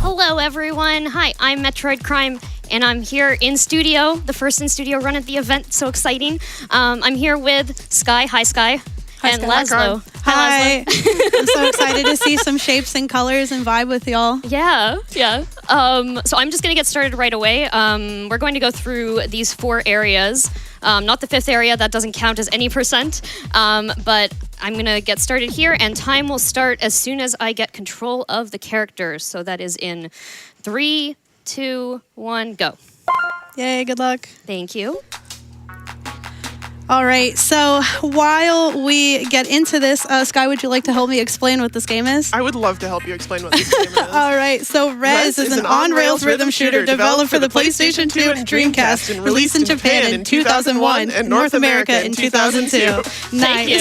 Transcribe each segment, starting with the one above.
Hello, everyone. Hi, I'm Metroid Crime, and I'm here in studio, the first in studio run at the event. So exciting. I'm here with Sky. Hi, Sky. And Lazlo. Hi. I'm so excited to see some shapes and colors and vibe with y'all. Yeah. So I'm just going to get started right away. We're going to go through these 4 areas. Not the 5th area, that doesn't count as any percent. But I'm going to get started here, and time will start as soon as I get control of the characters. So that is in 3, 2, 1, go. Yay, good luck. Thank you. All right, so while we get into this, Sky, would you like to help me explain what this game is? I would love to help you explain what this game is. All right, so Rez is an on-rails rhythm shooter developed for the PlayStation 2 and Dreamcast and released in Japan in 2001 and North America in 2002. Thank you.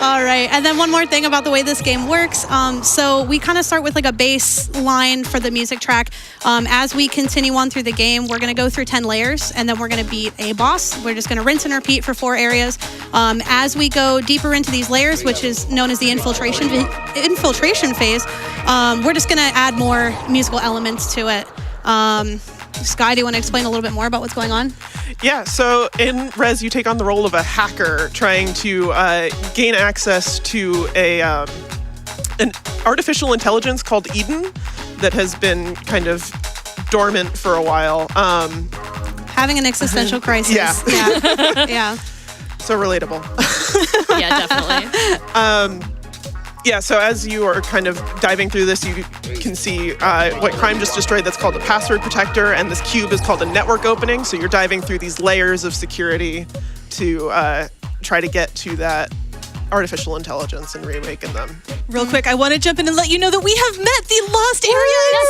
All right, and then one more thing about the way this game works. So we kind of start with like a baseline for the music track. As we continue on through the game, we're going to go through 10 layers, and then we're going to beat a boss. We're just going to rinse and repeat for 4 areas. As we go deeper into these layers, which is known as the infiltration phase, we're just going to add more musical elements to it. Sky, do you want to explain a little bit more about what's going on? Yeah, so in Rez, you take on the role of a hacker trying to gain access to an artificial intelligence called Eden that has been kind of dormant for a while. Having an existential crisis. Yeah. So relatable. Yeah, definitely. So as you are kind of diving through this, you can see what Crime just destroyed that's called a password protector, and this cube is called a network opening. So you're diving through these layers of security to try to get to that artificial intelligence and reawaken them. Real quick, I want to jump in and let you know that we have met the lost area. Yes.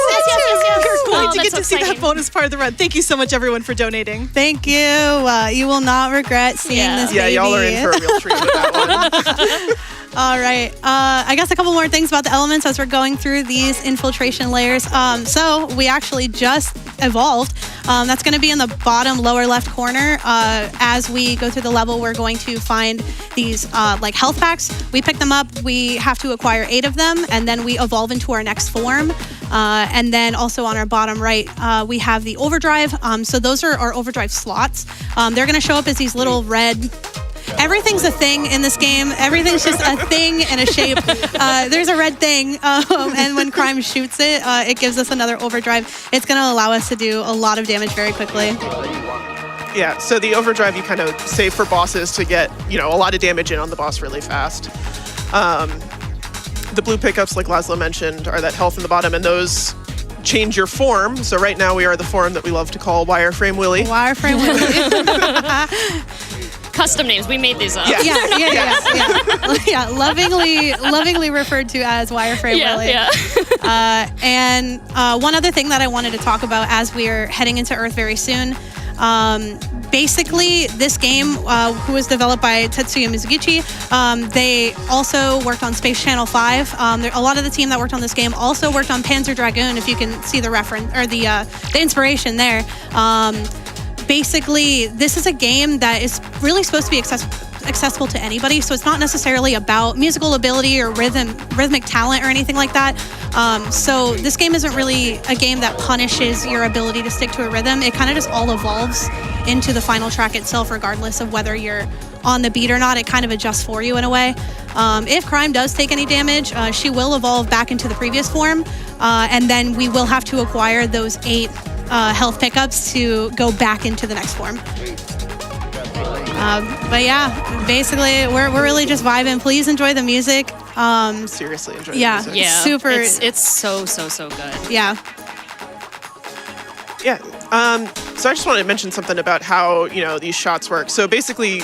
We're going to get that's to see exciting. that bonus part of the run. Thank you so much, everyone, for donating. Thank you. You will not regret seeing this Yeah, baby. y'all are in for a real treat with that one. All right. I guess a couple more things about the elements as we're going through these infiltration layers. So we actually just evolved. That's going to be in the bottom lower left corner. As we go through the level, we're going to find these like health packs. We pick them up. We have to acquire 8 of them, and then we evolve into our next form. And then also on our bottom right, we have the overdrive. So those are our overdrive slots. They're going to show up as these little red... Everything's a thing in this game. Everything's just a thing and a shape. There's a red thing, and when Crime shoots it, it gives us another overdrive. It's going to allow us to do a lot of damage very quickly. Yeah, so the overdrive you kind of save for bosses to get, a lot of damage in on the boss really fast. The blue pickups, like Lazlo mentioned, are that health in the bottom, and those change your form. So right now we are the form that we love to call Wireframe Willy. Wireframe Willy. Custom names. We made these up. Yeah. Lovingly referred to as Wireframe Willy. Yeah. And one other thing that I wanted to talk about as we're heading into Earth very soon. Basically, this game, who was developed by Tetsuya Mizuguchi, they also worked on Space Channel 5. A lot of the team that worked on this game also worked on Panzer Dragoon, if you can see the reference or the inspiration there. Basically, this is a game that is really supposed to be accessible to anybody, so it's not necessarily about musical ability or rhythmic talent or anything like that. So this game isn't really a game that punishes your ability to stick to a rhythm. It kind of just all evolves into the final track itself, regardless of whether you're on the beat or not. It kind of adjusts for you in a way. If Crime does take any damage, she will evolve back into the previous form, and then we will have to acquire those 8 health pickups to go back into the next form. But yeah, basically we're really just vibing. Please enjoy the music. Seriously enjoy the music. Yeah. Super. It's so good. Yeah. Yeah. So I just wanted to mention something about how, these shots work. So basically,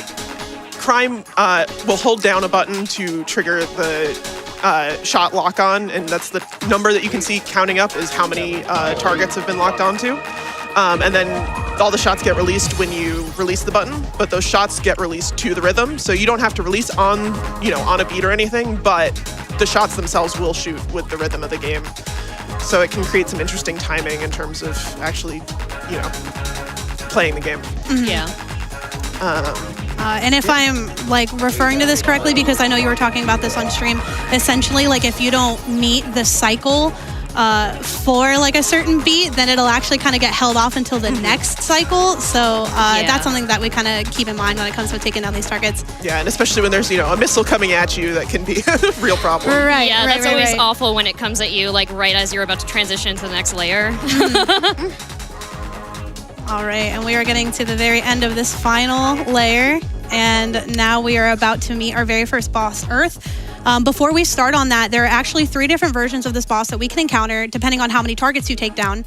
Crime will hold down a button to trigger the shot lock on, and that's the number that you can see counting up is how many targets have been locked onto. And then all the shots get released when you release the button, but those shots get released to the rhythm. So you don't have to release on a beat or anything, but the shots themselves will shoot with the rhythm of the game. So it can create some interesting timing in terms of actually, playing the game. Yeah. And if I'm like referring to this correctly, because I know you were talking about this on stream, essentially like if you don't meet the cycle for like a certain beat, then it'll actually kind of get held off until the next cycle. So that's something that we kind of keep in mind when it comes to taking down these targets. Yeah, and especially when there's, a missile coming at you, that can be a real problem. Right. Yeah, that's always right. awful when it comes at you, like right as you're about to transition to the next layer. All right, and we are getting to the very end of this final layer, and now we are about to meet our very first boss, Earth. Before we start on that, there are actually 3 different versions of this boss that we can encounter depending on how many targets you take down.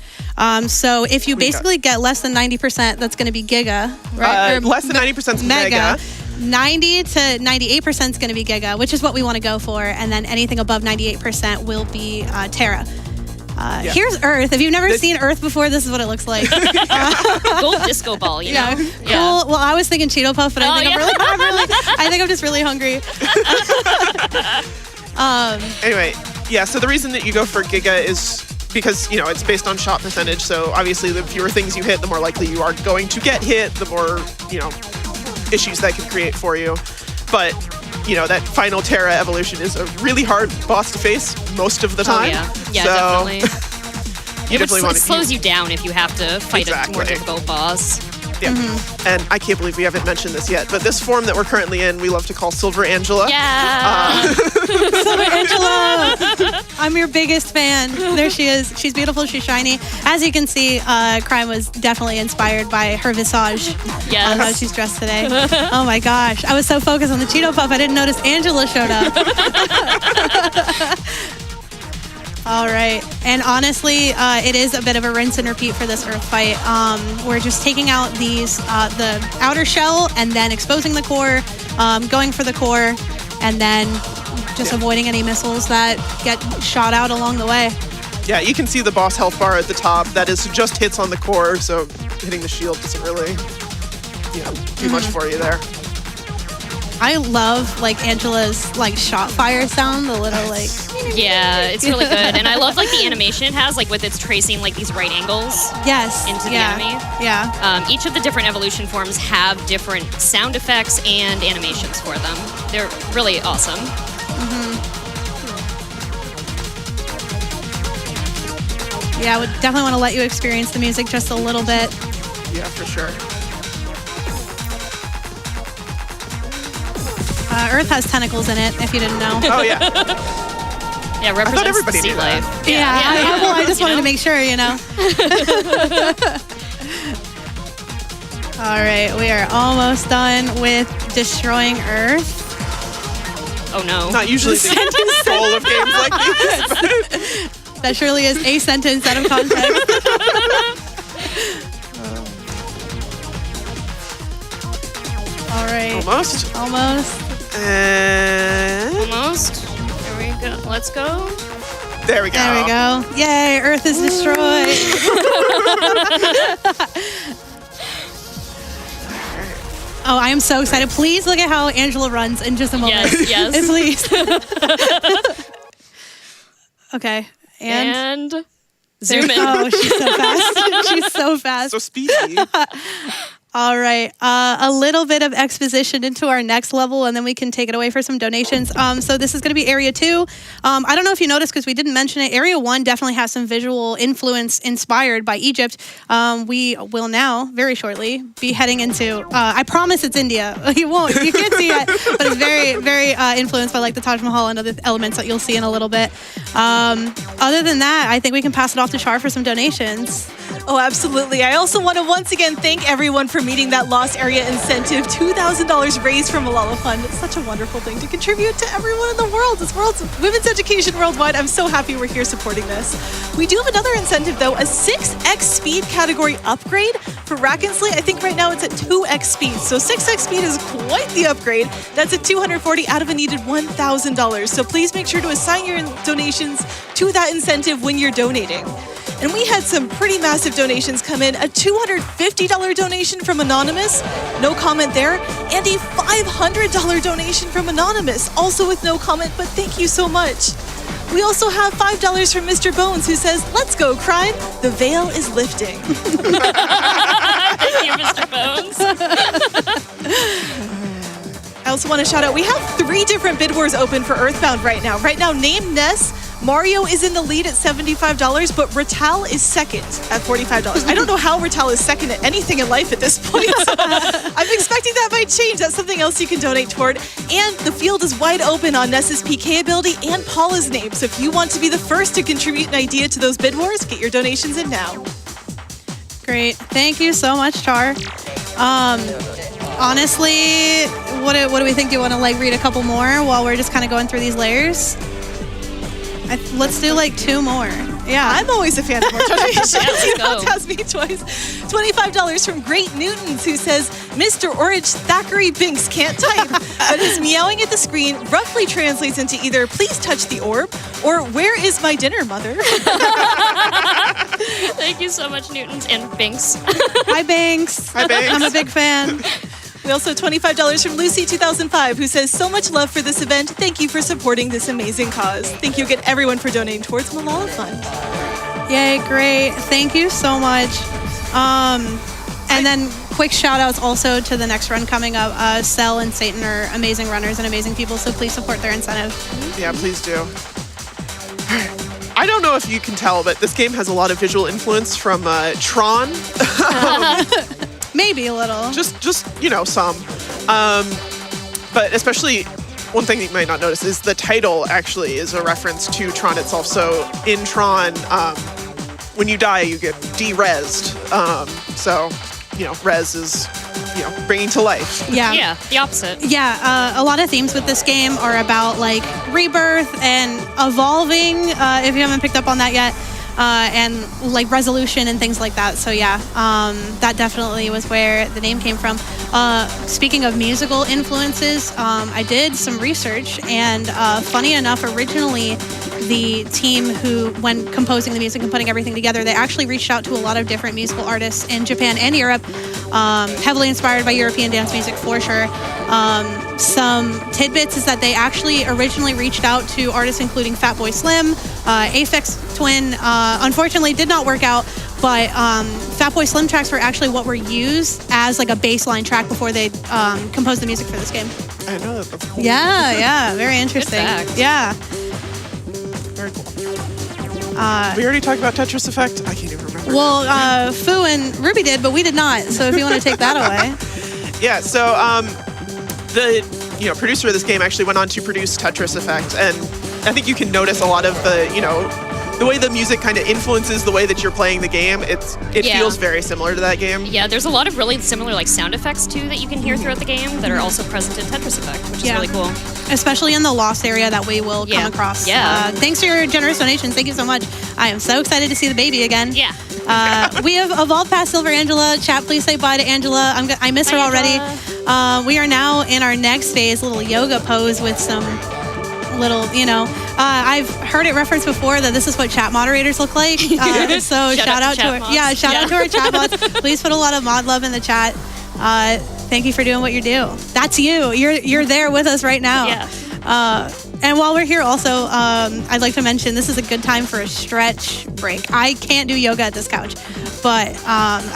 So if you basically get less than 90%, that's going to be Giga, right? Less than 90% is Mega. 90 to 98% is going to be Giga, which is what we want to go for, and then anything above 98% will be Terra. Here's Earth. If you've never seen Earth before, this is what it looks like. Gold disco ball, you know? Cool. Well, I was thinking Cheeto Puff, but I think I'm just really hungry. Anyway, so the reason that you go for Giga is because, it's based on shot percentage. So obviously the fewer things you hit, the more likely you are going to get hit, the more, issues that can create for you. But that final Terra evolution is a really hard boss to face most of the time. Yeah, so definitely. It slows you down if you have to fight a more difficult boss. Yeah. And I can't believe we haven't mentioned this yet, but this form that we're currently in, we love to call Silver Angela. Yeah. Silver Angela! I'm your biggest fan. There she is. She's beautiful. She's shiny. As you can see, Crime was definitely inspired by her visage. Yes. How she's dressed today. Oh my gosh. I was so focused on the Cheeto Puff, I didn't notice Angela showed up. All right, and honestly, it is a bit of a rinse and repeat for this Earth fight. We're just taking out these, the outer shell, and then exposing the core, going for the core, and then just avoiding any missiles that get shot out along the way. Yeah, you can see the boss health bar at the top. That is just hits on the core, so hitting the shield doesn't really, do much for you there. I love Angela's shot fire sound, the little Yeah, it's really good. And I love the animation it has, with its tracing these right angles into the enemy. Yeah. Each of the different evolution forms have different sound effects and animations for them. They're really awesome. Yeah, I would definitely want to let you experience the music just a little bit. Yeah, for sure. Earth has tentacles in it, if you didn't know. Oh, yeah. Yeah, represents everybody sea knew life. that. Well, I just wanted to make sure, All right, we are almost done with destroying Earth. Oh, no. Not usually the goal of games like this, but... That surely is a sentence out of context. All right. Almost. And... Almost. There we go. Let's go. There we go. There we go. Yay, Earth is destroyed. Oh, I am so excited. Please look at how Angela runs in just a moment. Yes. Please. Okay. And zoom in. Oh, she's so fast. She's so fast. So speedy. All right, a little bit of exposition into our next level, and then we can take it away for some donations. So this is going to be Area 2. I don't know if you noticed because we didn't mention it. Area 1 definitely has some visual influence inspired by Egypt. We will now, very shortly, be heading into, I promise it's India. You can't see it, but it's very, very influenced by the Taj Mahal and other elements that you'll see in a little bit. Other than that, I think we can pass it off to Char for some donations. Oh, absolutely. I also want to once again thank everyone for meeting that lost area incentive. $2,000 raised from Malala Fund. It's such a wonderful thing to contribute to everyone in the world. It's women's education worldwide. I'm so happy we're here supporting this. We do have another incentive, though, a 6x speed category upgrade for Rackensley. I think right now it's at 2x speed. So 6x speed is quite the upgrade. That's at $240 out of a needed $1,000. So please make sure to assign your donations to that incentive when you're donating. And we had some pretty massive donations come in. A $250 donation from Anonymous, no comment there. And a $500 donation from Anonymous, also with no comment, but thank you so much. We also have $5 from Mr. Bones, who says, "Let's go, crime. The veil is lifting." Thank you, Mr. Bones. also want to shout out, we have 3 different bid wars open for Earthbound right now. Right now, name Ness. Mario is in the lead at $75, but Ratal is second at $45. I don't know how Ratal is second at anything in life at this point. I'm expecting that might change. That's something else you can donate toward. And the field is wide open on Ness's PK ability and Paula's name. So if you want to be the first to contribute an idea to those bid wars, get your donations in now. Great. Thank you so much, Char. Honestly, what do we think? Do you want to like read a couple more while we're just kind of going through these layers? Let's do like 2 more. Yeah, I'm always a fan of more donations. You go. don't ask me twice. $25 from Great Newtons, who says, Mr. Orange Thackeray Binks can't type, but his meowing at the screen roughly translates into either please touch the orb or where is my dinner, mother? Thank you so much, Newtons and Binks. Hi, Banks. Hi, Banks. I'm a big fan. We also have $25 from Lucy 2005, who says, so much love for this event. Thank you for supporting this amazing cause. Thank you again, everyone, for donating towards Malala Fund. Yay, great. Thank you so much. And then quick shout outs also to the next run coming up. Cell and Satan are amazing runners and amazing people, so please support their incentive. Yeah, please do. I don't know if you can tell, but this game has a lot of visual influence from Tron. Maybe a little. Just some. But especially one thing that you might not notice is the title actually is a reference to Tron itself. So in Tron, when you die, you get de-rezzed. So, res is, bringing to life. Yeah. Yeah, the opposite. Yeah, a lot of themes with this game are about like rebirth and evolving, if you haven't picked up on that yet. And like resolution and things like that. So yeah, that definitely was where the name came from. Speaking of musical influences, I did some research, and funny enough, originally the team who, when composing the music and putting everything together, they actually reached out to a lot of different musical artists in Japan and Europe, heavily inspired by European dance music for sure. Some tidbits is that they actually originally reached out to artists including Fatboy Slim, Aphex Twin. Unfortunately, did not work out, but Fatboy Slim tracks were actually what were used as like a baseline track before they composed the music for this game. I know that. That's cool. Yeah, very interesting. Good fact. Yeah. Very cool. We already talked about Tetris Effect. I can't even remember. Well, Fu and Ruby did, but we did not. So if you want to take that away. Yeah, so the producer of this game actually went on to produce Tetris Effect, and I think you can notice a lot of the way the music kind of influences the way that you're playing the game. It feels very similar to that game. Yeah, there's a lot of really similar like sound effects too that you can hear throughout the game that are also present in Tetris Effect, which is really cool. Especially in the lost area that we will come across. Yeah. Thanks for your generous donations. Thank you so much. I am so excited to see the baby again. Yeah. We have evolved past Silver Angela. Chat, please say bye to Angela. I miss her already. We are now in our next phase, little yoga pose with some little, I've heard it referenced before that this is what chat moderators look like. So shout out to our chat mods. Please put a lot of mod love in the chat. Thank you for doing what you do. That's you. You're there with us right now. Yeah. And while we're here also, I'd like to mention this is a good time for a stretch break. I can't do yoga at this couch, but I'm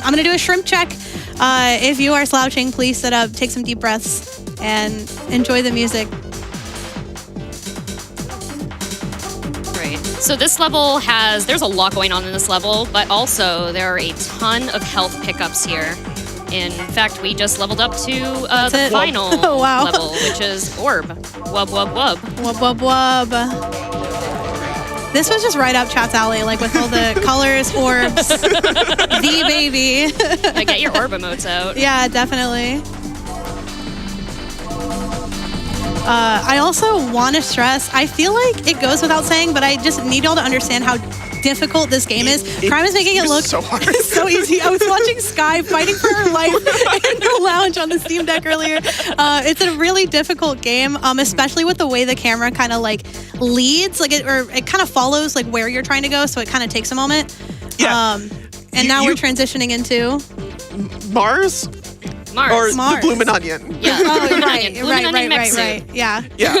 going to do a shrimp check. If you are slouching, please sit up, take some deep breaths, and enjoy the music. Great. So this level there's a lot going on in this level, but also there are a ton of health pickups here. In fact, we just leveled up to the final level, which is Orb. Wub, wub, wub. Wub, wub, wub. This was just right up chat's alley, like with all the colors, orbs, the baby. Get your orb emotes out. Yeah, definitely. I also want to stress, I feel like it goes without saying, but I just need y'all to understand how difficult this game is. Crime is making it look so hard. so easy. I was watching Sky fighting for her life in the lounge on the Steam Deck earlier. It's a really difficult game, especially with the way the camera kind of like leads, like it kind of follows like where you're trying to go, so it kind of takes a moment. Yeah. And now we're transitioning into Mars. Or the Bloomin' Onion. Yeah. Oh, right. Bloomin' Onion Yeah. Yeah.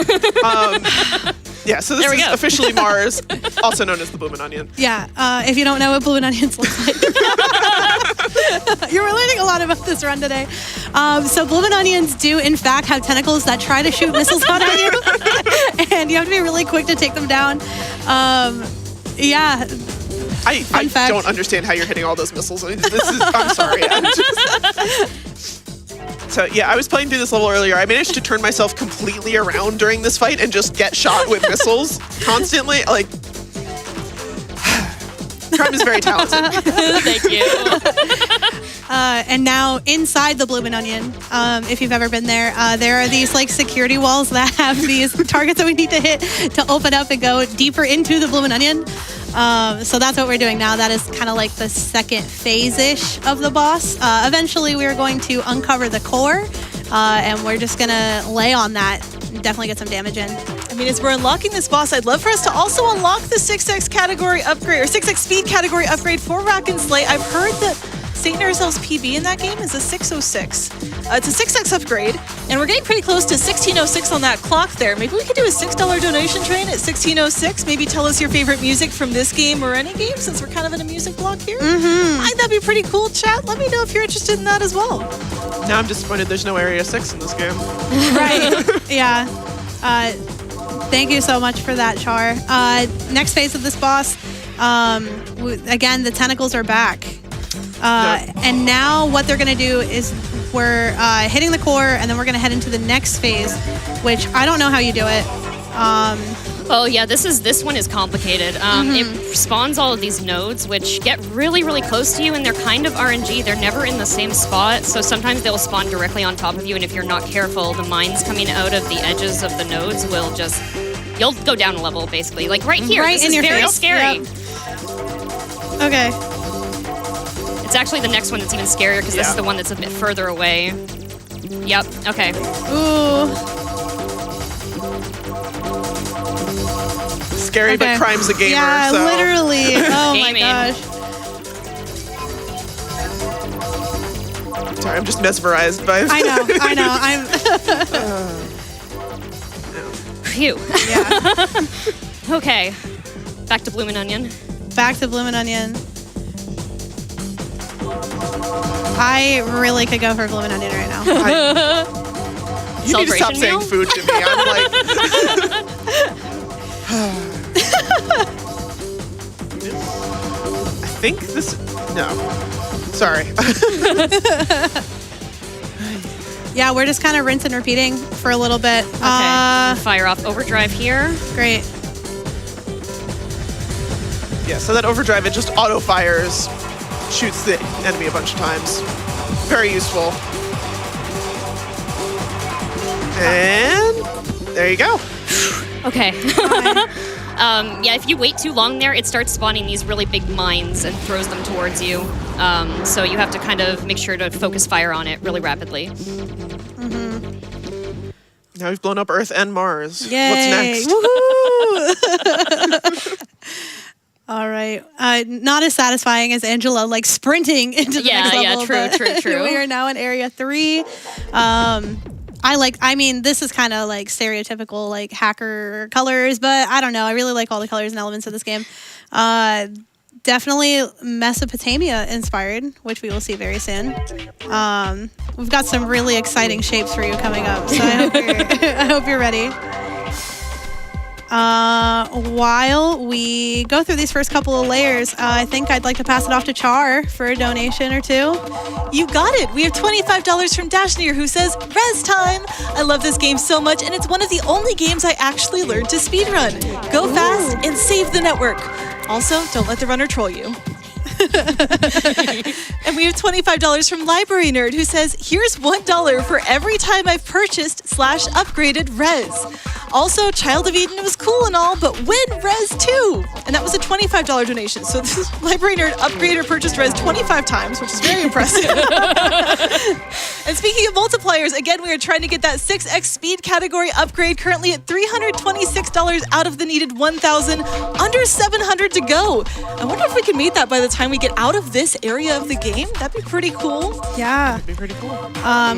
Yeah, so this There we is go. officially Mars, also known as the Bloomin' Onion. Yeah, if you don't know what bloomin' onions look like, you're learning a lot about this run today. So bloomin' onions do, in fact, have tentacles that try to shoot missiles out at you, and you have to be really quick to take them down. Yeah. I fact. don't understand how you're hitting all those missiles. I'm sorry. So yeah, I was playing through this level earlier. I managed to turn myself completely around during this fight and just get shot with missiles constantly. Like, Crime is very talented. Thank you. And now inside the bloomin' onion, if you've ever been there are these like security walls that have these targets that we need to hit to open up and go deeper into the bloomin' onion. So that's what we're doing now. That is kind of like the second phase-ish of the boss. Eventually, we are going to uncover the core, and we're just going to lay on that and definitely get some damage in. I mean, as we're unlocking this boss, I'd love for us to also unlock the 6x category upgrade, or 6x speed category upgrade for Rack and Slay. I've heard that St. Narzel's PB in that game is a 606. It's a 6x upgrade, and we're getting pretty close to 1606 on that clock there. Maybe we could do a $6 donation train at 1606. Maybe tell us your favorite music from this game or any game, since we're kind of in a music block here. I think that'd be pretty cool, chat. Let me know if you're interested in that as well. Now I'm disappointed there's no Area 6 in this game. Right. Yeah. Thank you so much for that, Char. Next phase of this boss, again, the tentacles are back. And now what they're going to do is we're hitting the core, and then we're going to head into the next phase, which I don't know how you do it. Oh yeah, this one is complicated. It spawns all of these nodes, which get really, really close to you, and they're kind of RNG. They're never in the same spot, so sometimes they'll spawn directly on top of you, and if you're not careful, the mines coming out of the edges of the nodes will just... You'll go down a level, basically. Like right here. Right this in is your very face. scary. Yep. Okay. It's actually the next one that's even scarier, because this is the one that's a bit further away. Yep, okay. Ooh. Scary, Okay. but Crime's a gamer. Yeah, so. literally. Oh my Gaming. gosh. Sorry, I'm just mesmerized by I know. I'm. Phew. Yeah. Okay. Back to Bloomin' Onion. Back to bloomin' onion. I really could go for bloomin' onion right now. You need to stop Celebration saying meal? food to me. I'm like... I think this... No. Sorry. Yeah, we're just kind of rinse and repeating for a little bit. Okay. Fire off overdrive here. Great. Yeah, so that overdrive, it just auto-fires, shoots the enemy a bunch of times. Very useful. And there you go. Okay. Yeah, if you wait too long there, it starts spawning these really big mines and throws them towards you. So you have to kind of make sure to focus fire on it really rapidly. Now we've blown up Earth and Mars. Yay. What's next? Woohoo! All right. Not as satisfying as Angela, like sprinting into the next level. true. We are now in Area 3. This is kind of like stereotypical like hacker colors, but I don't know. I really like all the colors and elements of this game. Definitely Mesopotamia inspired, which we will see very soon. We've got some really exciting shapes for you coming up, so I hope you're ready. While we go through these first couple of layers, I think I'd like to pass it off to Char for a donation or two. You got it. We have $25 from Dashneer, who says, Res time! I love this game so much, and it's one of the only games I actually learned to speedrun. Go fast and save the network. Also, don't let the runner troll you. And we have $25 from Library Nerd, who says, here's $1 for every time I've purchased/upgraded Res. Also, Child of Eden was cool and all, but when Res 2? And that was a $25 donation. So this Library Nerd upgraded or purchased Res 25 times, which is very impressive. And speaking of multipliers, again, we are trying to get that 6x speed category upgrade, currently at $326 out of the needed 1,000, under 700 to go. I wonder if we can meet that by the time we get out of this area of the game. That'd be pretty cool. Yeah. That'd be pretty cool.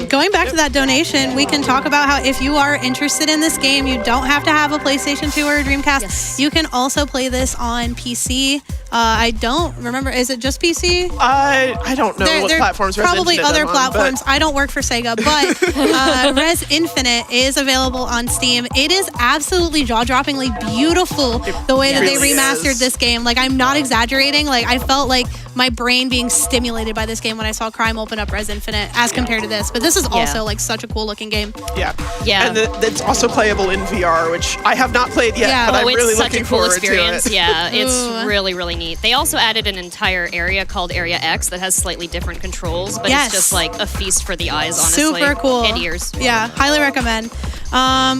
Going back to that donation, we can talk about how if you are interested in this game, you You don't have to have a PlayStation 2 or a Dreamcast. Yes. You can also play this on PC. I don't remember. Is it just PC? I don't know what platforms. Probably Resident other Evil on, platforms. I don't work for Sega, but Res Infinite is available on Steam. It is absolutely jaw-droppingly beautiful the way that they really remastered is. this game. Like, I'm not exaggerating. Like, I felt like my brain being stimulated by this game when I saw Crime open up Res Infinite as compared to this. But this is also like such a cool looking game. Yeah. Yeah. And it's also playable in VR, which I have not played yet, Yeah. but I'm It's really such looking a cool forward experience. to it. Yeah, it's Ooh. really, really neat. They also added an entire area called Area X that has slightly different controls, but Yes. it's just like a feast for the eyes, honestly. Super cool. And ears. Yeah, highly recommend.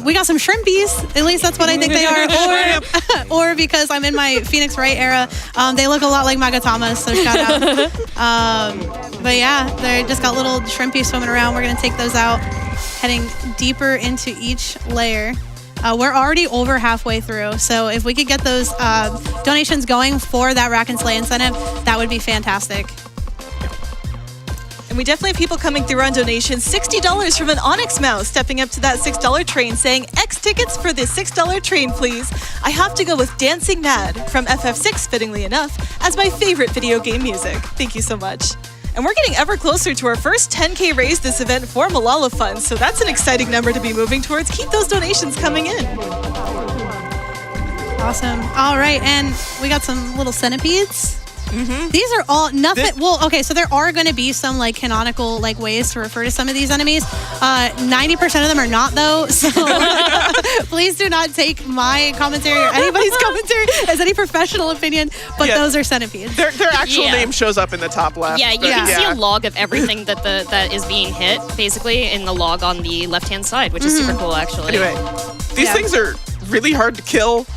We got some shrimpies. At least that's what I think they are. Or because I'm in my Phoenix Wright era, they look a lot like Magatamas, so shout out. But yeah, they just got little shrimpies swimming around. We're going to take those out, heading deeper into each layer. We're already over halfway through, so if we could get those donations going for that Rack and Slay incentive, that would be fantastic. And we definitely have people coming through on donations. $60 from an Onyx Mouse stepping up to that $6 train saying, X tickets for the $6 train, please. I have to go with Dancing Mad from FF6, fittingly enough, as my favorite video game music. Thank you so much. And we're getting ever closer to our first 10K raise this event for Malala Funds, so that's an exciting number to be moving towards. Keep those donations coming in. Awesome. All right, and we got some little centipedes. These are all nothing. Well, okay, so there are going to be some like canonical like ways to refer to some of these enemies. 90% of them are not though. So please do not take my commentary or anybody's commentary as any professional opinion. But Yeah. those are centipedes. Their actual Yeah. name shows up in the top left. Yeah, you but can see a log of everything that is being hit, basically, in the log on the left-hand side, which is super cool, actually. Anyway, these things are really hard to kill.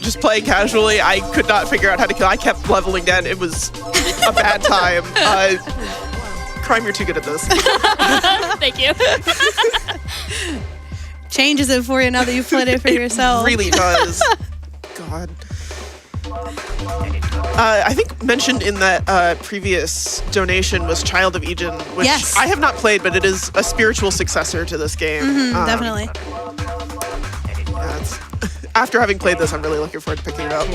Just playing casually, I could not figure out how to kill. I kept leveling down. It was a bad time. Crime, you're too good at this. Thank you. Changes it for you now that you've played it for yourself. Really does. God. I think mentioned in that previous donation was Child of Eden, which Yes. I have not played, but it is a spiritual successor to this game. Definitely. Yeah, after having played this, I'm really looking forward to picking it up.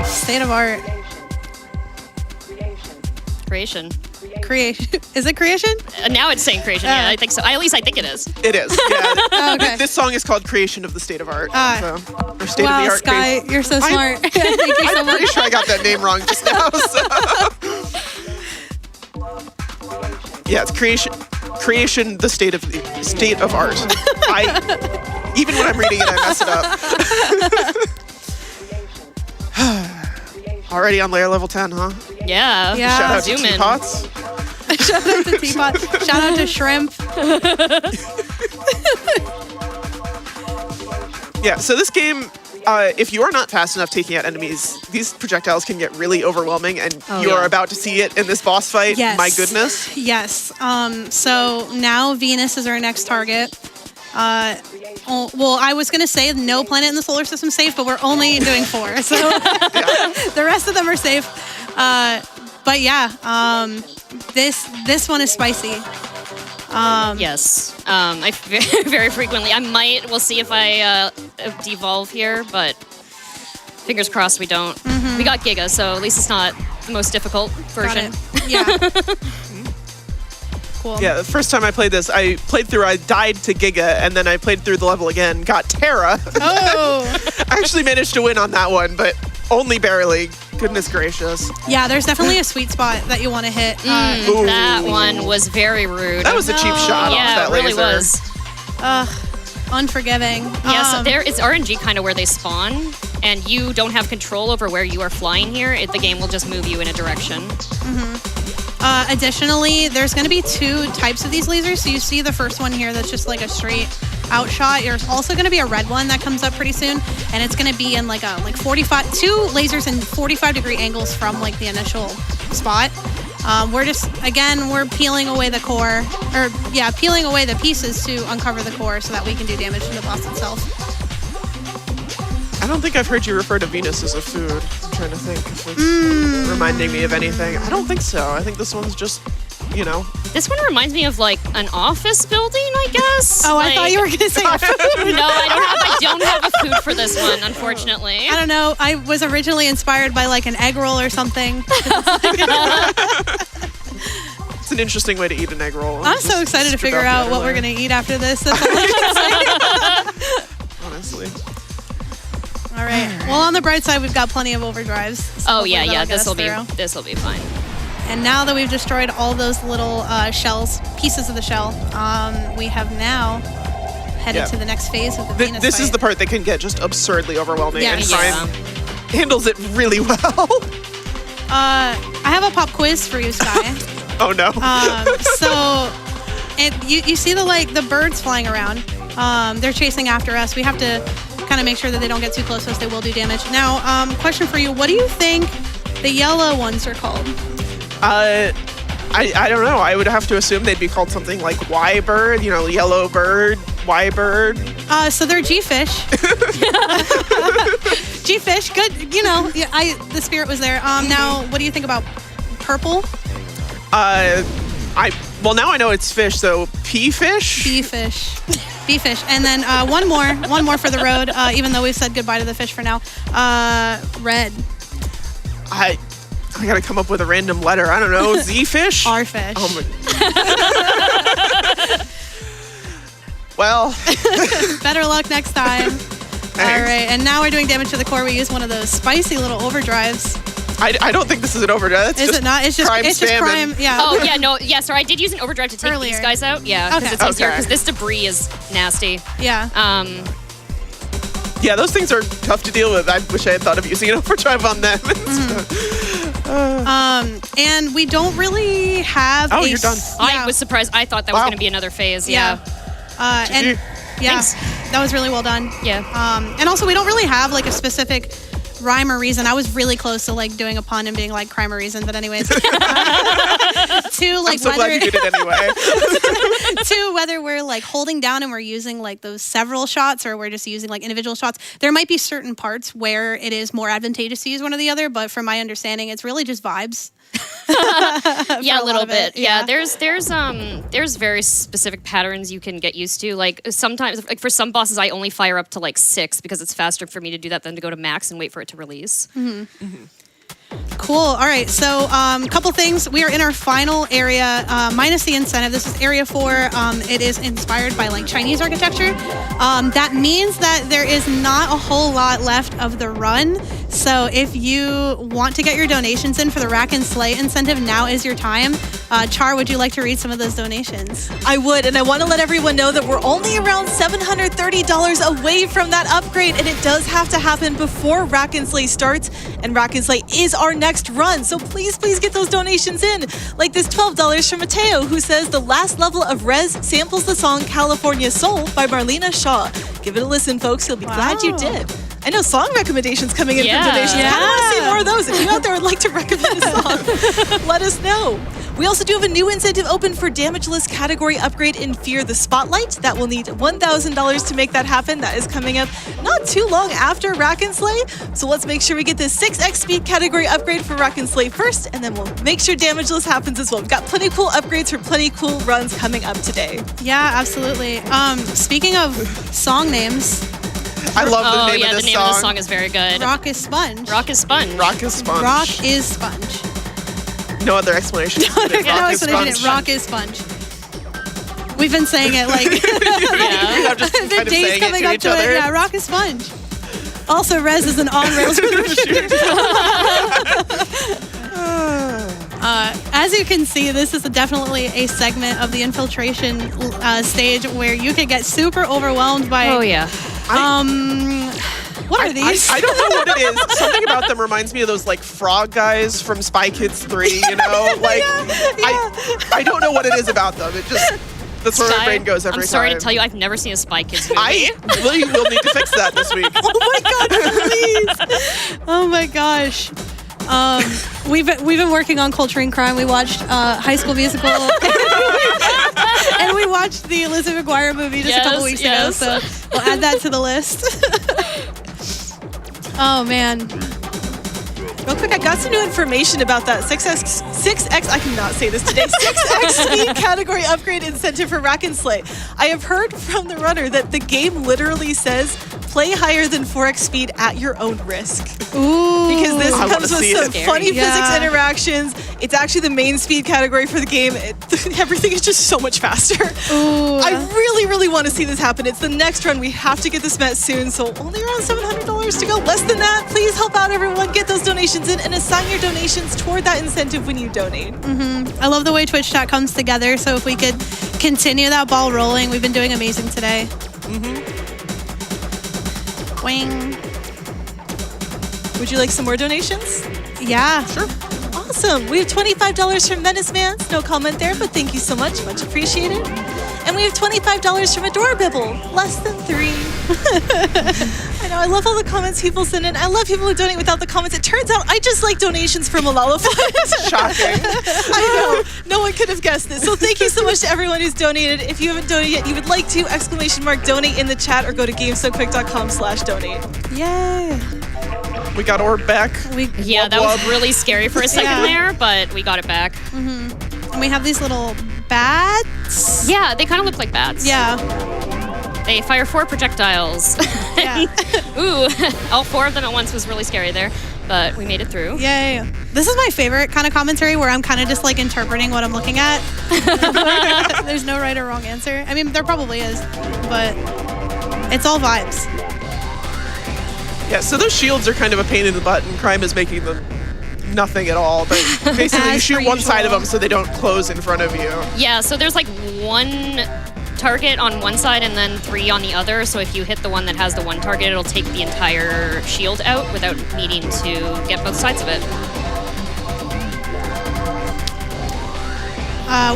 State of art. Creation. Creation. Is it creation? Now it's saying creation. Yeah, I think so. At least I think it is. It is. Yeah. Okay. This song is called Creation of the State of Art. Or State Wow, of the Art. Sky, you're so smart. Thank you so I'm much. pretty sure I got that name wrong just now. So. Yeah, it's creation, the state of art. Even when I'm reading it, I mess it up. Already on layer level 10, huh? Yeah. Yeah. Shout out to Zoom in. Teapots. Shout out to Teapot. Shout out to Shrimp. Yeah, so this game, if you are not fast enough taking out enemies, these projectiles can get really overwhelming, and you are yeah. about to see it in this boss fight. Yes. My goodness. Yes. So now Venus is our next target. Well, I was going to say no planet in the solar system safe, but we're only doing 4. So the rest of them are safe. But yeah, this one is spicy. Yes. I very frequently. We'll see if I devolve here, but fingers crossed we don't. We got Giga, so at least it's not the most difficult version. Got it. Yeah. Cool. Yeah, the first time I played this, I died to Giga, and then I played through the level again, got Terra. Oh. I actually managed to win on that one, but only barely. Goodness gracious. Yeah, there's definitely a sweet spot that you want to hit. That one was very rude. That was a cheap shot off Yeah, that it really laser. was. Unforgiving. Yeah, so it's RNG kind of where they spawn, and you don't have control over where you are flying here. The game will just move you in a direction. Additionally, there's going to be 2 types of these lasers. So you see the first one here that's just like a straight out shot. There's also going to be a red one that comes up pretty soon, and it's going to be in like 2 lasers in 45-degree angles from like the initial spot. We're peeling away the core, peeling away the pieces to uncover the core so that we can do damage to the boss itself. I don't think I've heard you refer to Venus as a food. I'm trying to think if it's reminding me of anything. I don't think so. I think this one's just you know. This one reminds me of like an office building, I guess. Oh, I Like- thought you were going to say No, I don't have a food for this one, unfortunately. I don't know. I was originally inspired by like an egg roll or something. It's an interesting way to eat an egg roll. I'm so excited to figure out what we're going to eat after this. That's all I can say. Honestly. All right. Well, on the bright side, we've got plenty of overdrives. So Oh hopefully yeah, that'll yeah. get us through. This will be fine. And now that we've destroyed all those little shells, pieces of the shell, we have now headed to the next phase of the Venus This is fight. the part that can get just absurdly overwhelming, and Yes. Prime handles it really well. I have a pop quiz for you, Sky. Oh no. So, you see the birds flying around. They're chasing after us. We have to kind of make sure that they don't get too close to us. They will do damage. Now, question for you: what do you think the yellow ones are called? I don't know. I would have to assume they'd be called something like Y bird, you know, yellow bird, Y bird. So they're G-fish. G-fish, good. You know, the spirit was there. Now, what do you think about purple? Well, now I know it's fish, so pea fish? B-fish. B-fish. And then one more for the road, even though we've said goodbye to the fish for now. Red. I gotta come up with a random letter. I don't know. Z fish? R fish. Oh my. Well. Better luck next time. All right, and now we're doing damage to the core. We use one of those spicy little overdrives. I don't think this is an overdrive. That's Is just it not? It's just crime spamming. crime. Yeah. Oh yeah, no, yeah. Sorry, I did use an overdrive to take Earlier. these guys out. Yeah, because Okay. it's easier. Okay. Because this debris is nasty. Yeah. Yeah, those things are tough to deal with. I wish I had thought of using an overdrive on them. And we don't really have. Oh, a you're done. I was surprised. I thought that was Wow. going to be another phase. Yeah. And yeah, Thanks. that was really well done. Yeah. And also, we don't really have like a specific rhyme or reason. I was really close to like doing a pun and being like crime or reason, but anyways. To like I'm so glad you did it anyway. to whether we're like holding down and we're using like those several shots or we're just using like individual shots. There might be certain parts where it is more advantageous to use one or the other, but from my understanding, it's really just vibes. Yeah, a a little lot of it, bit. Yeah, yeah. there's very specific patterns you can get used to. Like sometimes, like for some bosses, I only fire up to like 6 because it's faster for me to do that than to go to max and wait for it to release. Cool. All right. So, a couple things. We are in our final area, minus the incentive. This is area 4. It is inspired by like Chinese architecture. That means that there is not a whole lot left of the run. So, if you want to get your donations in for the Rack and Slay incentive, now is your time. Char, would you like to read some of those donations? I would, and I want to let everyone know that we're only around $730 away from that upgrade, and it does have to happen before Rack and Slay starts, and Rack and Slay is our next run, so please get those donations in. Like this $12 from Mateo, who says the last level of Rez samples the song California Soul by Marlena Shaw. Give it a listen, folks. You'll be glad you did. I know song recommendations coming in Yeah. from donations. I kind of want to see Yeah. more of those. If you out there would like to recommend a song, let us know. We also do have a new incentive open for damageless category upgrade in Fear the Spotlight. That will need $1,000 to make that happen. That is coming up not too long after Rack and Slay. So let's make sure we get this 6x speed category upgrade for Rack and Slay first, and then we'll make sure damageless happens as well. We've got plenty cool upgrades for plenty cool runs coming up today. Yeah, absolutely. Speaking of song names, I love the Oh name yeah, of the this name song. of the song is very good. Rock is Sponge. Rock is Sponge. Rock is Sponge. Rock is Sponge. No other explanation. No explanation. Rock is Sponge. We've been saying it like Yeah. We have just been the kind of days saying it coming to up each to other. it. Yeah, Rock is Sponge. Also, Rez is an on-rails version. As you can see, this is definitely a segment of the infiltration stage where you can get super overwhelmed by. Oh yeah. What are these? I don't know what it is. Something about them reminds me of those like frog guys from Spy Kids 3, you know? Like I don't know what it is about them. It just that's where my Sky, brain goes every time. I'm sorry to tell you, I've never seen a Spy Kids movie. I really will need to fix that this week. Oh my god, please! Oh my gosh. We've been working on Culturing Crime. We watched High School Musical, and we watched the Lizzie McGuire movie just a couple weeks ago. So we'll add that to the list. Oh man. Real quick, I got some new information about that 6x, I cannot say this today, 6x speed category upgrade incentive for Rack and Slay. I have heard from the runner that the game literally says play higher than 4x speed at your own risk. Ooh. Because this I comes wanna with see some it. funny Yeah. physics interactions. It's actually the main speed category for the game. Everything is just so much faster. Ooh. I really, really want to see this happen. It's the next run. We have to get this met soon, so only around $700 to go. Less than that, please help out everyone. Get those donations in and assign your donations toward that incentive when you donate. I love the way Twitch chat comes together. So if we could continue that ball rolling, we've been doing amazing today. Wing. Would you like some more donations? Yeah. Sure. Awesome. We have $25 from Menace Mans. No comment there, but thank you so much. Much appreciated. And we have $25 from Adorabibble. Less than 3. I know. I love all the comments people send in. I love people who donate without the comments. It turns out I just like donations from Malala Fund. Shocking. I know. No one could have guessed this. So thank you so much to everyone who's donated. If you haven't donated yet, you would like to, !donate in the chat or go to gamesoquick.com/donate. Yay. We got Orb back. Yeah, that was really scary for a second Yeah. there, but we got it back. And we have these little bats. Yeah, they kind of look like bats. Yeah. They fire 4 projectiles. Yeah. Ooh, all 4 of them at once was really scary there, but we made it through. Yay. This is my favorite kind of commentary where I'm kind of just like interpreting what I'm looking at. There's no right or wrong answer. I mean, there probably is, but it's all vibes. Yeah, so those shields are kind of a pain in the butt, and Crime is making them nothing at all. But basically, you As shoot per one side of usual. them so they don't close in front of you. Yeah, so there's like 1 target on one side and then 3 on the other. So if you hit the one that has the 1 target, it'll take the entire shield out without needing to get both sides of it.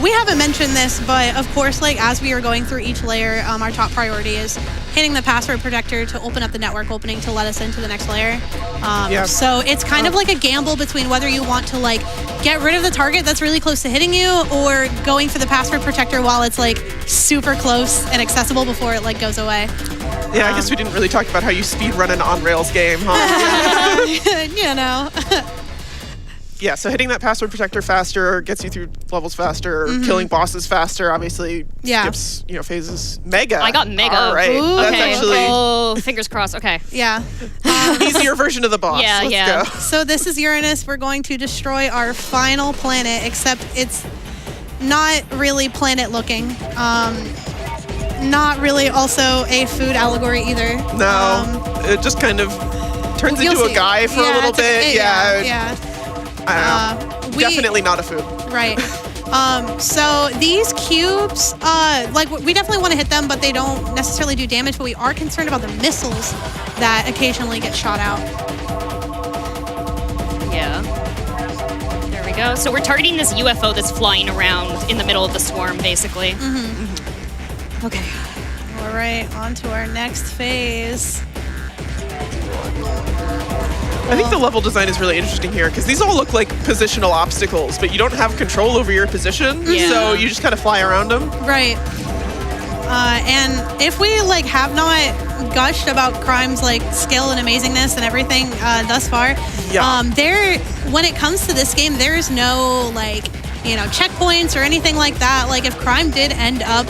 We haven't mentioned this, but of course, like as we are going through each layer, our top priority is hitting the password protector to open up the network opening to let us into the next layer. Yeah. So it's kind of like a gamble between whether you want to like get rid of the target that's really close to hitting you, or going for the password protector while it's like super close and accessible before it like goes away. Yeah, I guess we didn't really talk about how you speed run an on-rails game, huh? You know. Yeah, so hitting that password protector faster gets you through levels faster, killing bosses faster, obviously Yeah. skips, phases. Mega. I got Mega. All right. Ooh. That's Okay. actually Oh, fingers crossed. Okay. Yeah. easier version of the boss. Yeah, Let's yeah. go. So this is Uranus. We're going to destroy our final planet, except it's not really planet looking. Not really also a food allegory either. No, it just kind of turns You'll into a see. guy for a little it's bit. Yeah, Yeah. I don't know. We- Definitely not a food. Right. So these cubes, like we definitely want to hit them, but they don't necessarily do damage. But we are concerned about the missiles that occasionally get shot out. Yeah. There we go. So we're targeting this UFO that's flying around in the middle of the swarm, basically. Okay. All right, on to our next phase. I think the level design is really interesting here because these all look like positional obstacles, but you don't have control over your position, Yeah. so you just kind of fly around them. Right. And if we like have not gushed about Crime's like skill and amazingness and everything thus far, Yeah. there when it comes to this game, there's no like checkpoints or anything like that. Like if Crime did end up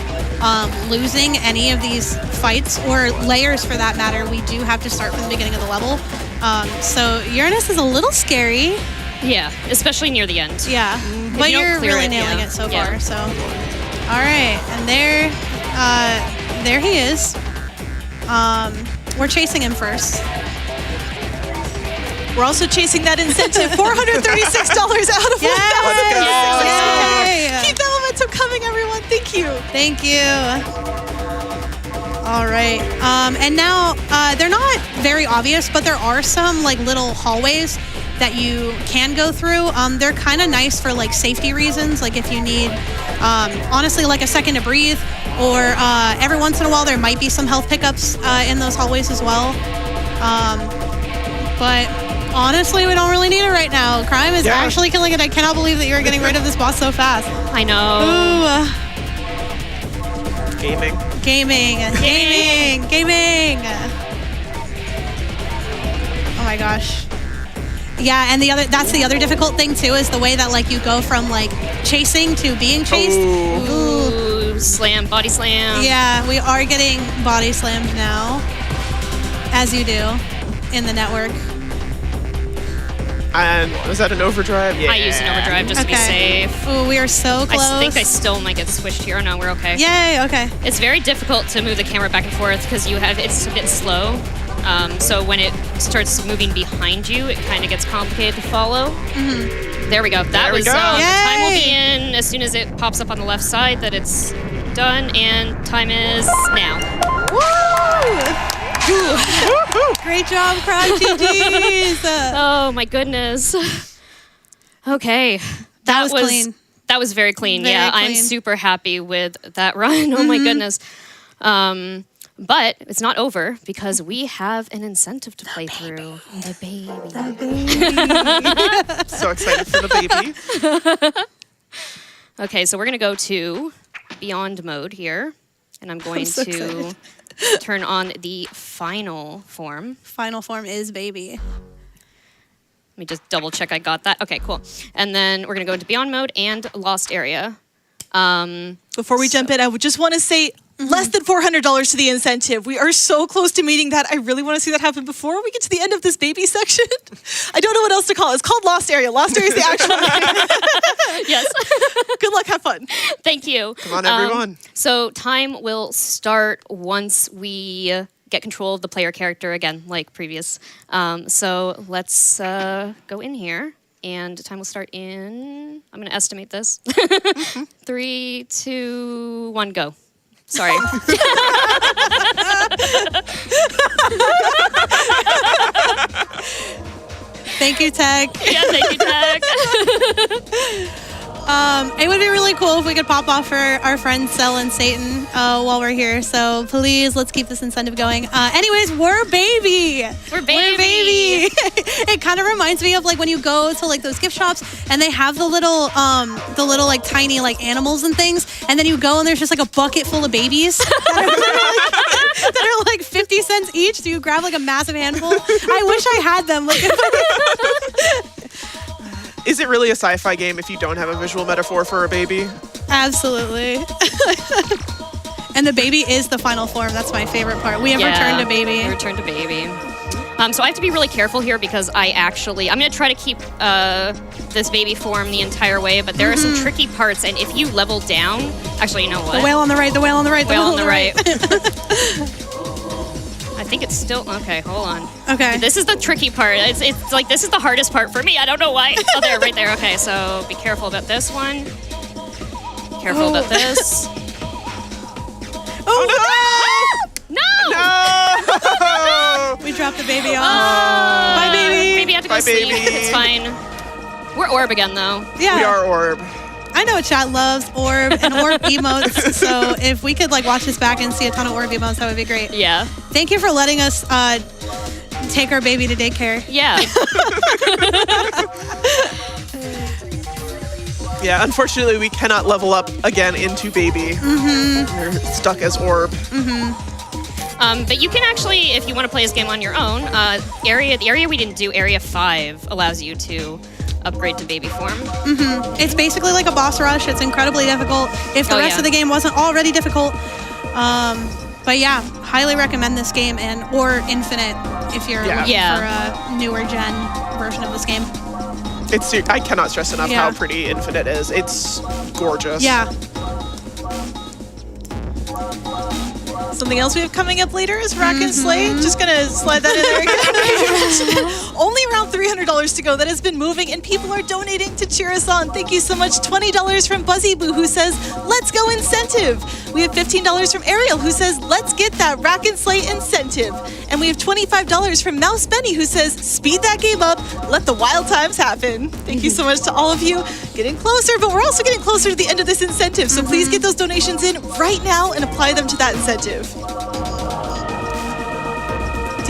losing any of these fights or layers for that matter, we do have to start from the beginning of the level. So Uranus is a little scary. Yeah, especially near the end. Yeah, If but you don't you're clear really it, nailing yeah. it so Yeah. far. So, all right, and there he is. We're chasing him first. We're also chasing that incentive, $436 out of Yay! 1,000. Yay! Keep that momentum coming, everyone. Thank you. Thank you. All right, and now they're not very obvious, but there are some like little hallways that you can go through. They're kind of nice for like safety reasons, like if you need, honestly, like a second to breathe, or every once in a while there might be some health pickups in those hallways as well. But honestly, we don't really need it right now. Crime is actually killing it. I cannot believe that you're getting rid of this boss so fast. I know. Ooh. Gaming. Gaming. Oh my gosh. Yeah, and that's the other difficult thing too, is the way that like you go from like chasing to being chased. Ooh, slam, body slam. Yeah, we are getting body slammed now, as you do in the network. And was that an overdrive? Yeah. I used an overdrive just to be safe. Ooh, we are so close. I think I still might get switched here. Oh no, we're okay. Yay, okay. It's very difficult to move the camera back and forth because it's a bit slow. So when it starts moving behind you, it kind of gets complicated to follow. There we go. That was go. the time will be in as soon as it pops up on the left side that it's done, and time is now. Great job, Cry GGs. Oh my goodness. Okay. That was clean. That was very clean. Very I'm clean. super happy with that run. Oh my goodness. But it's not over because we have an incentive to play through. The baby. So excited for the baby. Okay, so we're going to go to Beyond mode here. And I'm going so to excited. turn on the final form. Final form is baby. Let me just double check I got that. Okay, cool. And then we're going to go into Beyond mode and Lost Area. Before we jump in, I would just want to say less than $400 to the incentive. We are so close to meeting that. I really want to see that happen before we get to the end of this baby section. I don't know what else to call it. It's called Lost Area. Lost Area is the actual name. Yes. Good luck. Have fun. Thank you. Come on, everyone. So time will start once we get control of the player character again, like previous. So let's go in here. And time will start in, I'm going to estimate this. 3, 2, 1, go. Sorry. Thank you, Tech. Yeah, thank you, Tech. It would be really cool if we could pop off for our friends Cell and Satan while we're here. So please, let's keep this incentive going. Anyways, we're baby. We're baby. It kind of reminds me of like when you go to like those gift shops and they have the little like tiny like animals and things, and then you go and there's just like a bucket full of babies that are like 50 cents each. So you grab like a massive handful. I wish I had them. Like. Is it really a sci-fi game if you don't have a visual metaphor for a baby? Absolutely. And the baby is the final form. That's my favorite part. We have returned to baby. We returned to baby. So I have to be really careful here because I'm going to try to keep this baby form the entire way, but there are some tricky parts, and if you level down, actually, you know what? The whale on the right, the whale on the right, the whale on the right. I think it's still, okay, hold on. Okay. This is the tricky part. It's like, this is the hardest part for me. I don't know why. Oh, there, right there. Okay, so be careful about this one. Careful about this. Oh, No! no! We dropped the baby off. Bye, baby. Baby had to go Bye, sleep. baby. It's fine. We're orb again, though. Yeah. We are orb. I know chat loves orb and orb emotes, so if we could like watch this back and see a ton of orb emotes, that would be great. Yeah. Thank you for letting us take our baby to daycare. Yeah. Yeah, unfortunately, we cannot level up again into baby. We're stuck as orb. But you can actually, if you want to play this game on your own, the area we didn't do, Area 5, allows you to upgrade to baby form. It's basically like a boss rush. It's incredibly difficult if the rest of the game wasn't already difficult. But yeah, highly recommend this game or Infinite if you're looking for a newer gen version of this game. I cannot stress enough how pretty Infinite is. It's gorgeous. Yeah. Something else we have coming up later is Rack and Slay. Just gonna slide that in there again. Only around $300 to go. That has been moving, and people are donating to cheer us on. Thank you so much. $20 from Buzzy Boo, who says, "Let's go incentive." We have $15 from Ariel, who says, "Let's get that Rack and Slay incentive." And we have $25 from Mouse Benny, who says, "Speed that game up. Let the wild times happen." Thank you so much to all of you. Getting closer, but we're also getting closer to the end of this incentive. So please get those donations in right now and apply them to that incentive. Do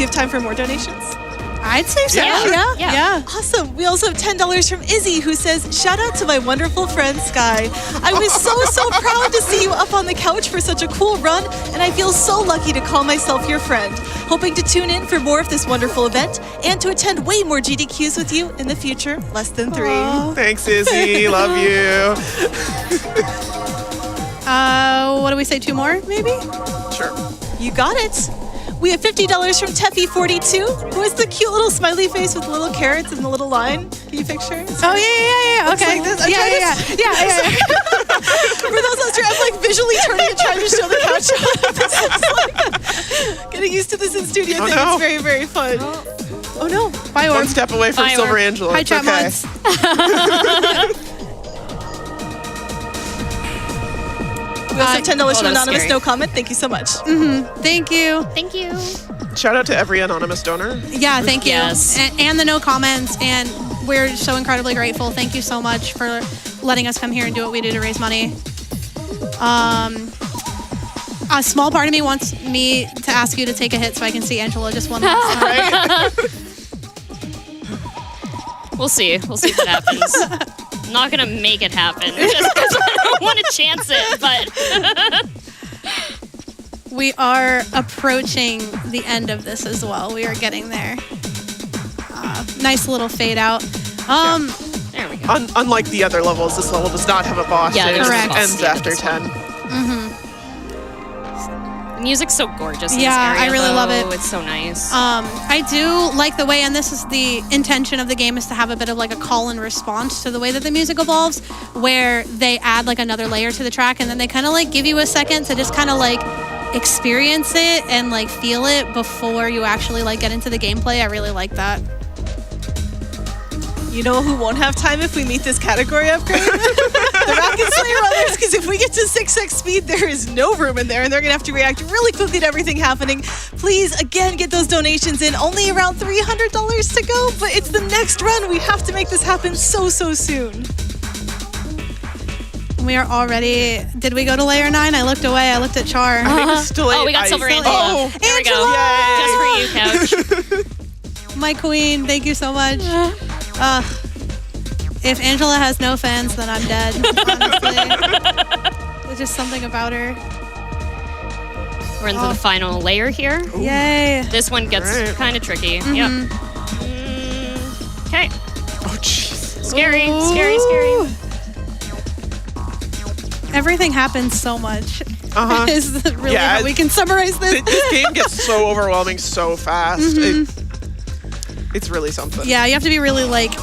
you have time for more donations? I'd say so. Yeah. Yeah. Awesome. We also have $10 from Izzy, who says, shout out to my wonderful friend Sky. I was so proud to see you up on the couch for such a cool run, and I feel so lucky to call myself your friend. Hoping to tune in for more of this wonderful event and to attend way more GDQs with you in the future, less than 3. Thanks, Izzy. Love you. What do we say? 2 more, maybe? Sure. You got it. We have $50 from Teffy42, who has the cute little smiley face with little carrots and the little line. Can you picture it? Oh, yeah. Okay. Like this. Yeah. For those of us, I'm like visually turning and trying to show the couch. This is like getting used to this in studio. I think it's very, very fun. Oh no. Bye, Orb. One step away from Bye, Silver Orb. Angela. Hi, It's okay. Chatmods. We also have $10 from that's Anonymous, scary. no comment. Thank you so much. Thank you. Thank you. Shout out to every anonymous donor. Yeah, thank you. Yes. And the no comments, and we're so incredibly grateful. Thank you so much for letting us come here and do what we do to raise money. A small part of me wants me to ask you to take a hit so I can see Angela just one last time. We'll see. We'll see what happens. I'm not gonna make it happen just because I don't want to chance it, but We are approaching the end of this as well. We are getting there. Nice little fade out. there we go. Unlike the other levels, this level does not have a boss. Yeah, It there's just no boss ends yet after with this 10. The music's so gorgeous. In Yeah, this area, I really love it. It's so nice. I do like the way, and this is the intention of the game, is to have a bit of like a call and response to the way that the music evolves, where they add like another layer to the track, and then they kind of like give you a second to just kind of like experience it and like feel it before you actually like get into the gameplay. I really like that. You know who won't have time if we meet this category upgrade? The Rocket Slayer runners, because if we get to 6x speed, there is no room in there, and they're going to have to react really quickly to everything happening. Please, again, get those donations in. Only around $300 to go, but it's the next run. We have to make this happen so soon. We are already. Did we go to layer 9? I looked away. I looked at Char. I think it's still Oh, we got eight. Silver I- Angela. Oh, There we go. Yay. Just for you, Couch. My queen. Thank you so much. If Angela has no fans, then I'm dead. Honestly, there's just something about her. We're into the final layer here. Yay! This one gets Right. kind of tricky. Yep. Okay. Oh, jeez. Scary. Ooh. Scary. Everything happens so much. Uh-huh. Is really Yeah, how we can summarize this. This game gets so overwhelming so fast. It's really something. Yeah, you have to be really like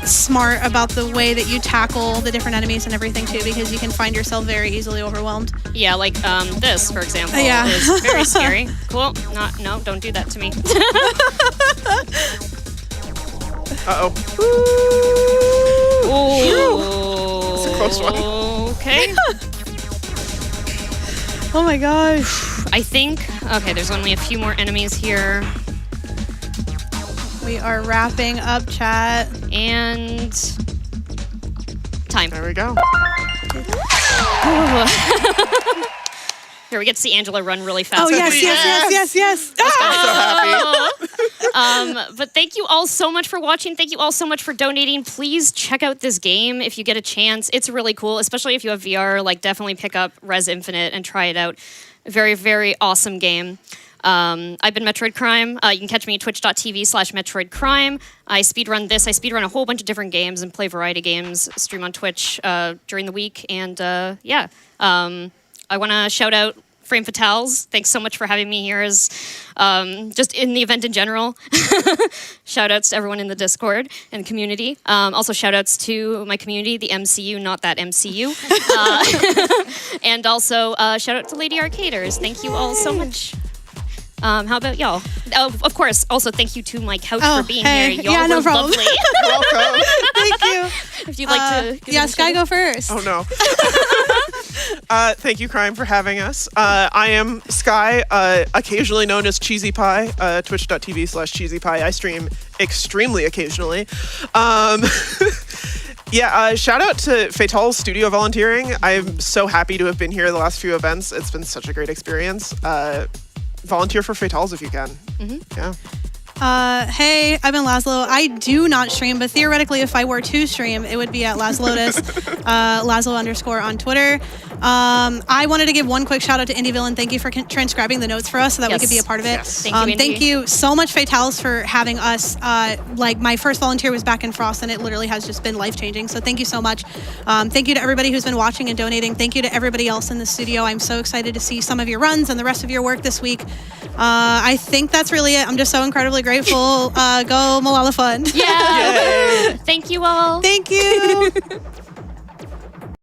smart about the way that you tackle the different enemies and everything too, because you can find yourself very easily overwhelmed. Yeah, like this, for example, Yeah. is very scary. Cool. No, don't do that to me. Uh-oh. Ooh. It's a close one. Okay. Oh my gosh. I think, okay, there's only a few more enemies here. We are wrapping up, chat. And time. There we go. Here, we get to see Angela run really fast. Oh yes, Yes. yes. I'm so happy. But thank you all so much for watching. Thank you all so much for donating. Please check out this game if you get a chance. It's really cool, especially if you have VR. Like, definitely pick up Res Infinite and try it out. Very, very awesome game. I've been Metroid Crime. You can catch me at twitch.tv/Metroid Crime. I speedrun this. I speedrun a whole bunch of different games and play variety games, stream on Twitch during the week. And I want to shout out Frame Fatales. Thanks so much for having me here as just in the event in general. Shout outs to everyone in the Discord and community. Also shout outs to my community, the MCU, not that MCU. And also shout out to Lady Arcaders. Thank you all so much. How about y'all? Oh, of course. Also, thank you to my couch for being here. Y'all yeah, no were problem. lovely. Welcome. Thank you. If you'd like to give Yeah, me a Sky, shout-out. go first. Oh no. Thank you, Crime, for having us. I am Sky, occasionally known as Cheeseypi, twitch.tv/Cheeseypi. I stream extremely occasionally. Shout out to Fatale's studio volunteering. I'm so happy to have been here the last few events. It's been such a great experience. Volunteer for Fatales if you can. Yeah. Hey, I've been Lazlo. I do not stream, but theoretically, if I were to stream, it would be at Lazlotus, Lazlo_ on Twitter. I wanted to give one quick shout out to Indie Villain. Thank you for transcribing the notes for us so that we could be a part of it. Yes. Thank you, Indy. Thank you so much, Fatales, for having us. Like, my first volunteer was back in Frost, and it literally has just been life-changing. So thank you so much. Thank you to everybody who's been watching and donating. Thank you to everybody else in the studio. I'm so excited to see some of your runs and the rest of your work this week. I think that's really it. I'm just so incredibly grateful. Go Malala Fund. Yeah. Thank you all. Thank you.